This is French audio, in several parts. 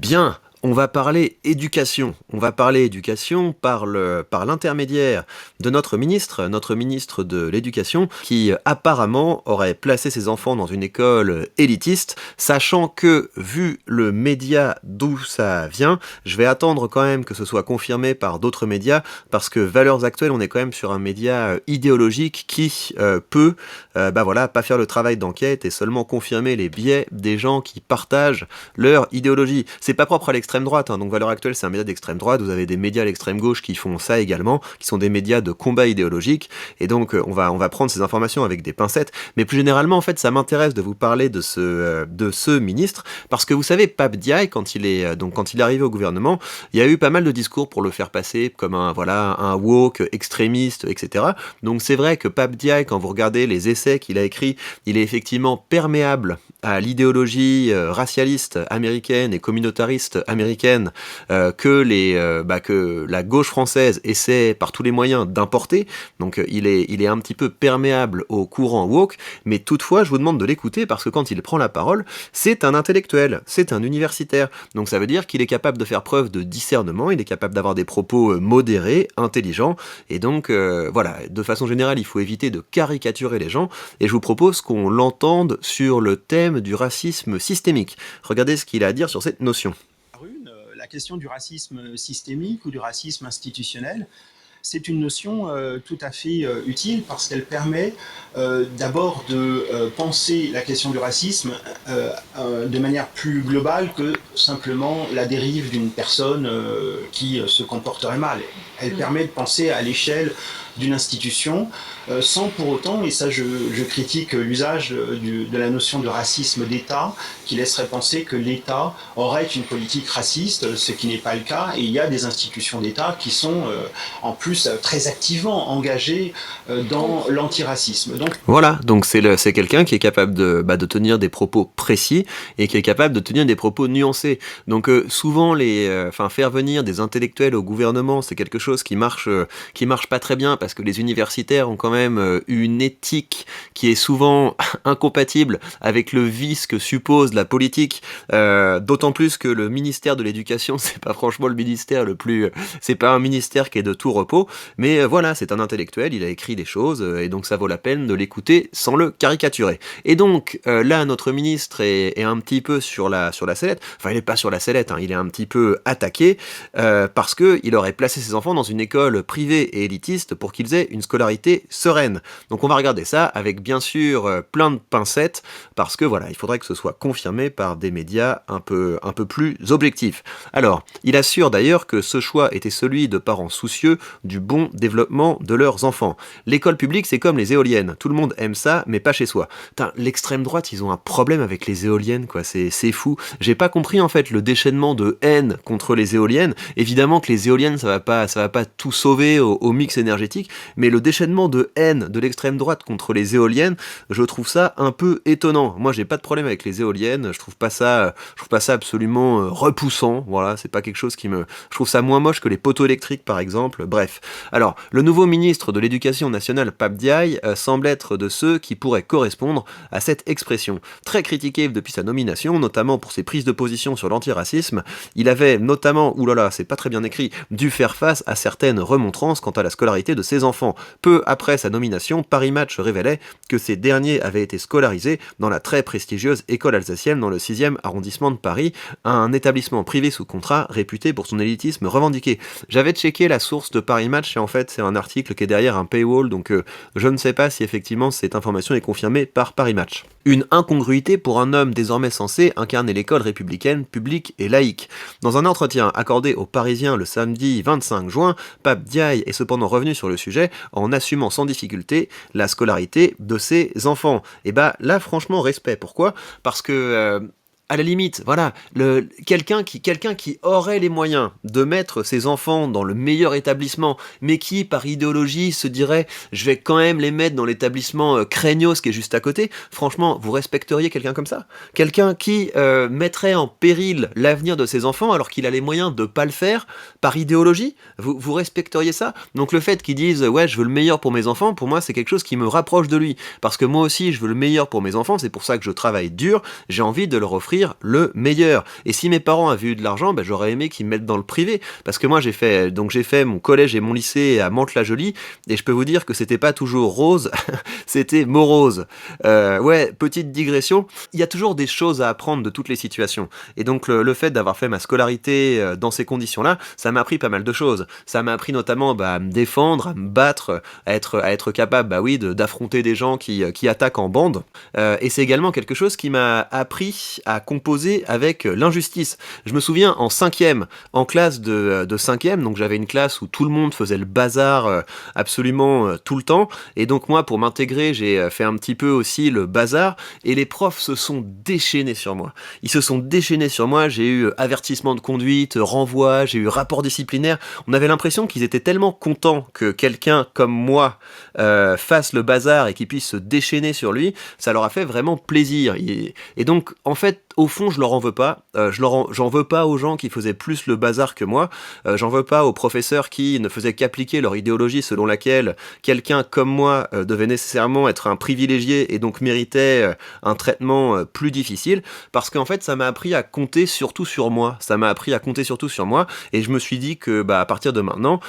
Bien, on va parler éducation. On va parler éducation par l'intermédiaire de notre ministre de l'Éducation, qui apparemment aurait placé ses enfants dans une école élitiste, sachant que, vu le média d'où ça vient, je vais attendre quand même que ce soit confirmé par d'autres médias, parce que Valeurs Actuelles, on est quand même sur un média idéologique qui peut, pas faire le travail d'enquête et seulement confirmer les biais des gens qui partagent leur idéologie. C'est pas propre à l'extrême droite, hein. Donc Valeurs Actuelles, c'est un média d'extrême droite, vous avez des médias à l'extrême gauche qui font ça également, qui sont des médias de combat idéologique, et donc on va prendre ces informations avec des pincettes, mais plus généralement, en fait, ça m'intéresse de vous parler de ce ministre, parce que vous savez, Pape Diaye, quand il est arrivé au gouvernement, il y a eu pas mal de discours pour le faire passer comme un woke extrémiste, etc. Donc c'est vrai que Pape Diaye, quand vous regardez les essais qu'il a écrits, il est effectivement perméable à l'idéologie racialiste américaine et communautariste américaine que la gauche française essaie par tous les moyens d'importer. Donc il est un petit peu perméable au courant woke, mais toutefois je vous demande de l'écouter parce que quand il prend la parole, c'est un intellectuel, c'est un universitaire. Donc ça veut dire qu'il est capable de faire preuve de discernement, il est capable d'avoir des propos modérés, intelligents, et donc de façon générale, il faut éviter de caricaturer les gens, et je vous propose qu'on l'entende sur le thème du racisme systémique. Regardez ce qu'il a à dire sur cette notion. La question du racisme systémique ou du racisme institutionnel, c'est une notion tout à fait utile parce qu'elle permet d'abord de penser la question du racisme de manière plus globale que simplement la dérive d'une personne qui se comporterait mal. Elle permet de penser à l'échelle d'une institution sans pour autant, et ça je critique l'usage de la notion de racisme d'État qui laisserait penser que l'État aurait une politique raciste, ce qui n'est pas le cas, et il y a des institutions d'État qui sont en plus très activement engagées dans l'antiracisme. Donc c'est quelqu'un qui est capable de tenir des propos précis et qui est capable de tenir des propos nuancés. Donc souvent faire venir des intellectuels au gouvernement, c'est quelque chose qui marche pas très bien parce que les universitaires ont quand même une éthique qui est souvent incompatible avec le vice que suppose la politique, d'autant plus que le ministère de l'Éducation, c'est pas franchement le ministère c'est pas un ministère qui est de tout repos, mais c'est un intellectuel, il a écrit des choses, et donc ça vaut la peine de l'écouter sans le caricaturer. Et donc là, notre ministre est un petit peu sur la sellette, enfin il est pas sur la sellette, hein, il est un petit peu attaqué, parce qu'il aurait placé ses enfants dans une école privée et élitiste pour qu'ils aient une scolarité sereine. Donc on va regarder ça avec bien sûr plein de pincettes, parce que il faudrait que ce soit confirmé par des médias un peu plus objectifs. Alors, il assure d'ailleurs que ce choix était celui de parents soucieux du bon développement de leurs enfants. L'école publique, c'est comme les éoliennes. Tout le monde aime ça, mais pas chez soi. Putain, l'extrême droite, ils ont un problème avec les éoliennes, quoi. C'est fou. J'ai pas compris, en fait, le déchaînement de haine contre les éoliennes. Évidemment que les éoliennes, ça va pas tout sauver au mix énergétique, mais le déchaînement de haine de l'extrême droite contre les éoliennes, je trouve ça un peu étonnant. Moi, j'ai pas de problème avec les éoliennes. Je trouve pas ça absolument repoussant. Voilà, c'est pas quelque chose je trouve ça moins moche que les poteaux électriques, par exemple. Bref. Alors, le nouveau ministre de l'Éducation nationale, Pape Diaye, semble être de ceux qui pourraient correspondre à cette expression. Très critiqué depuis sa nomination, notamment pour ses prises de position sur l'antiracisme, il avait notamment, c'est pas très bien écrit, dû faire face à certaines remontrances quant à la scolarité de ses enfants. Peu après sa nomination, Paris Match révélait que ces derniers avaient été scolarisés dans la très prestigieuse école alsacienne dans le 6e arrondissement de Paris, un établissement privé sous contrat réputé pour son élitisme revendiqué. J'avais checké la source de Paris Match et en fait c'est un article qui est derrière un paywall, donc je ne sais pas si effectivement cette information est confirmée par Paris Match. Une incongruité pour un homme désormais censé incarner l'école républicaine, publique et laïque. Dans un entretien accordé aux Parisiens le samedi 25 juin, Pape Diaye est cependant revenu sur le sujet en assumant sans difficulté la scolarité de ses enfants. Et là franchement respect. Pourquoi ? Parce que à la limite, quelqu'un qui aurait les moyens de mettre ses enfants dans le meilleur établissement, mais qui, par idéologie, se dirait « je vais quand même les mettre dans l'établissement craignos qui est juste à côté », franchement, vous respecteriez quelqu'un comme ça ? Quelqu'un qui mettrait en péril l'avenir de ses enfants alors qu'il a les moyens de pas le faire, par idéologie ? Vous respecteriez ça ? Donc le fait qu'ils disent « ouais, je veux le meilleur pour mes enfants », pour moi, c'est quelque chose qui me rapproche de lui. Parce que moi aussi, je veux le meilleur pour mes enfants, c'est pour ça que je travaille dur, j'ai envie de leur offrir offrir le meilleur. Et si mes parents avaient eu de l'argent, ben, j'aurais aimé qu'ils me mettent dans le privé. Parce que moi, j'ai fait mon collège et mon lycée à Mantes-la-Jolie, et je peux vous dire que c'était pas toujours rose, c'était morose. Ouais, petite digression, il y a toujours des choses à apprendre de toutes les situations. Et donc le fait d'avoir fait ma scolarité dans ces conditions-là, ça m'a appris pas mal de choses. Ça m'a appris notamment à me défendre, à me battre, à être capable, bah oui, d'affronter des gens qui attaquent en bande. Et c'est également quelque chose qui m'a appris à composer avec l'injustice. Je me souviens en cinquième, en classe de cinquième, donc j'avais une classe où tout le monde faisait le bazar absolument tout le temps. Et donc moi, pour m'intégrer, j'ai fait un petit peu aussi le bazar. Et les profs se sont déchaînés sur moi. Ils se sont déchaînés sur moi. J'ai eu avertissement de conduite, renvoi, j'ai eu rapport disciplinaire. On avait l'impression qu'ils étaient tellement contents que quelqu'un comme moi fasse le bazar et qu'il puisse se déchaîner sur lui. Ça leur a fait vraiment plaisir. Et donc, en fait, au fond, je leur en veux pas. J'en veux pas aux gens qui faisaient plus le bazar que moi. J'en veux pas aux professeurs qui ne faisaient qu'appliquer leur idéologie selon laquelle quelqu'un comme moi devait nécessairement être un privilégié et donc méritait un traitement plus difficile. Parce qu'en fait, ça m'a appris à compter surtout sur moi. Ça m'a appris à compter surtout sur moi. Et je me suis dit que, à partir de maintenant,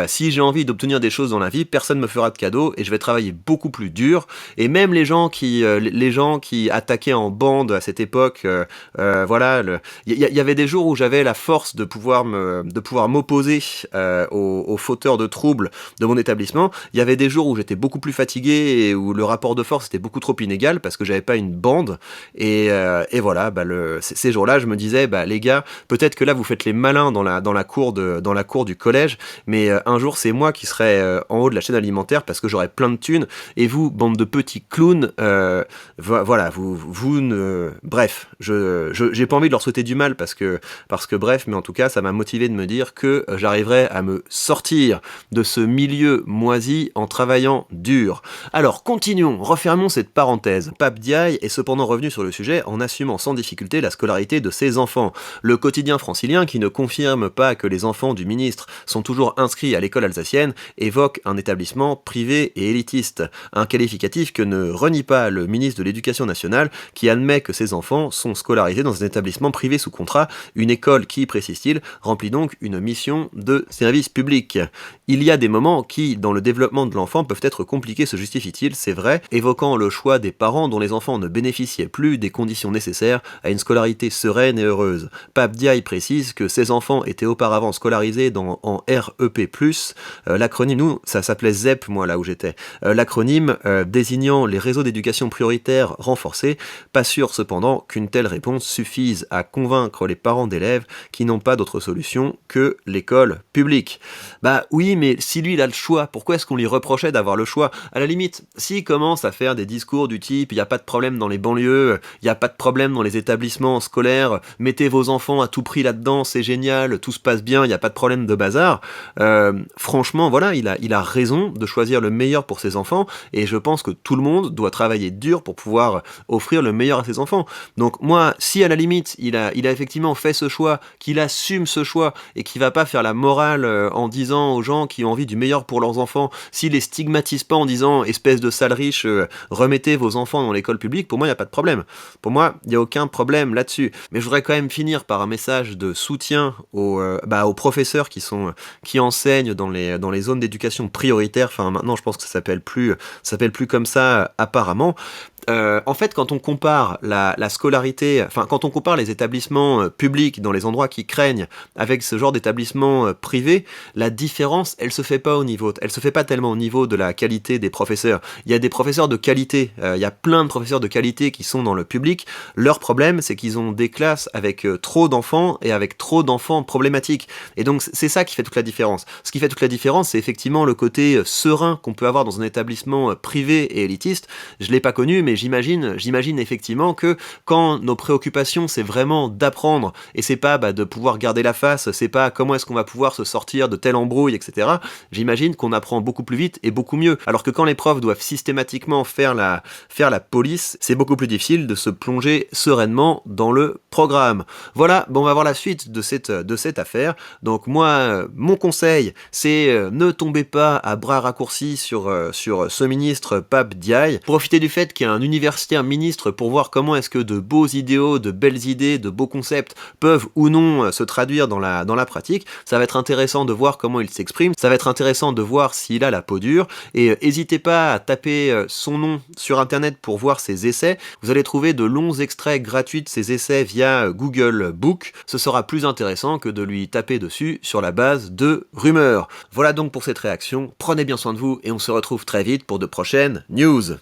si j'ai envie d'obtenir des choses dans la vie, personne me fera de cadeaux et je vais travailler beaucoup plus dur. Et même les gens qui attaquaient en bande à cette époque, voilà, il y avait des jours où j'avais la force de pouvoir m'opposer aux fauteurs de troubles de mon établissement. Il y avait des jours où j'étais beaucoup plus fatigué et où le rapport de force était beaucoup trop inégal parce que j'avais pas une bande. Et voilà, ces jours-là, je me disais, les gars, peut-être que là vous faites les malins dans la cour du collège, mais un jour c'est moi qui serai en haut de la chaîne alimentaire parce que j'aurai plein de thunes. Et vous, bande de petits clowns, voilà, vous ne... Bref, j'ai pas envie de leur souhaiter du mal parce que bref, mais en tout cas, ça m'a motivé de me dire que j'arriverai à me sortir de ce milieu moisi en travaillant dur. Alors, continuons, refermons cette parenthèse. Pape Diaye est cependant revenu sur le sujet en assumant sans difficulté la scolarité de ses enfants. Le quotidien francilien, qui ne confirme pas que les enfants du ministre sont toujours inscrits à l'école alsacienne, évoque un établissement privé et élitiste, un qualificatif que ne renie pas le ministre de l'Éducation nationale, qui admet que ses enfants sont scolarisés dans un établissement privé sous contrat, une école qui, précise-t-il, remplit donc une mission de service public. Il y a des moments qui, dans le développement de l'enfant, peuvent être compliqués, se justifie-t-il, c'est vrai, évoquant le choix des parents dont les enfants ne bénéficiaient plus des conditions nécessaires à une scolarité sereine et heureuse. Pape Diaye précise que ces enfants étaient auparavant scolarisés en REP+, l'acronyme, nous, ça s'appelait ZEP, moi, là où j'étais, l'acronyme désignant les réseaux d'éducation prioritaire renforcés, pas sûr cependant qu'une telle réponse suffise à convaincre les parents d'élèves qui n'ont pas d'autre solution que l'école publique. Oui, mais si lui il a le choix, pourquoi est-ce qu'on lui reprochait d'avoir le choix? À la limite, s'il commence à faire des discours du type « il n'y a pas de problème dans les banlieues, il n'y a pas de problème dans les établissements scolaires, mettez vos enfants à tout prix là-dedans, c'est génial, tout se passe bien, il n'y a pas de problème de bazar », franchement, voilà, il a raison de choisir le meilleur pour ses enfants, et je pense que tout le monde doit travailler dur pour pouvoir offrir le meilleur à ses enfants. Donc moi, si à la limite, il a effectivement fait ce choix, qu'il assume ce choix, et qu'il va pas faire la morale en disant aux gens qui ont envie du meilleur pour leurs enfants, s'il les stigmatise pas en disant « espèce de sale riche, remettez vos enfants dans l'école publique », pour moi, il n'y a pas de problème. Pour moi, il n'y a aucun problème là-dessus. Mais je voudrais quand même finir par un message de soutien aux professeurs qui enseignent dans les zones d'éducation prioritaire. Enfin, maintenant, je pense que ça s'appelle plus comme ça, apparemment. En fait, quand on compare la scolarité, quand on compare les établissements publics dans les endroits qui craignent avec ce genre d'établissements privés, la différence, elle se fait pas tellement au niveau de la qualité des professeurs. Il y a des professeurs de qualité, il y a plein de professeurs de qualité qui sont dans le public. Leur problème, c'est qu'ils ont des classes avec trop d'enfants et avec trop d'enfants problématiques. Et donc, c'est ça qui fait toute la différence. Ce qui fait toute la différence, c'est effectivement le côté serein qu'on peut avoir dans un établissement privé et élitiste. Je l'ai pas connu, mais j'imagine effectivement que quand nos préoccupations c'est vraiment d'apprendre et c'est pas de pouvoir garder la face, c'est pas comment est-ce qu'on va pouvoir se sortir de telle embrouille, etc. J'imagine qu'on apprend beaucoup plus vite et beaucoup mieux. Alors que quand les profs doivent systématiquement faire la police, c'est beaucoup plus difficile de se plonger sereinement dans le programme. Voilà, on va voir la suite de cette affaire. Donc moi, mon conseil, c'est ne tombez pas à bras raccourcis sur ce ministre Pape Diaye. Profitez du fait qu'il y a un un universitaire ministre pour voir comment est-ce que de beaux idéaux, de belles idées, de beaux concepts peuvent ou non se traduire dans la pratique. Ça va être intéressant de voir comment il s'exprime, ça va être intéressant de voir s'il a la peau dure, et n'hésitez pas à taper son nom sur internet pour voir ses essais. Vous allez trouver de longs extraits gratuits de ses essais via Google Book. Ce sera plus intéressant que de lui taper dessus sur la base de rumeurs. Voilà donc pour cette réaction, prenez bien soin de vous et on se retrouve très vite pour de prochaines news.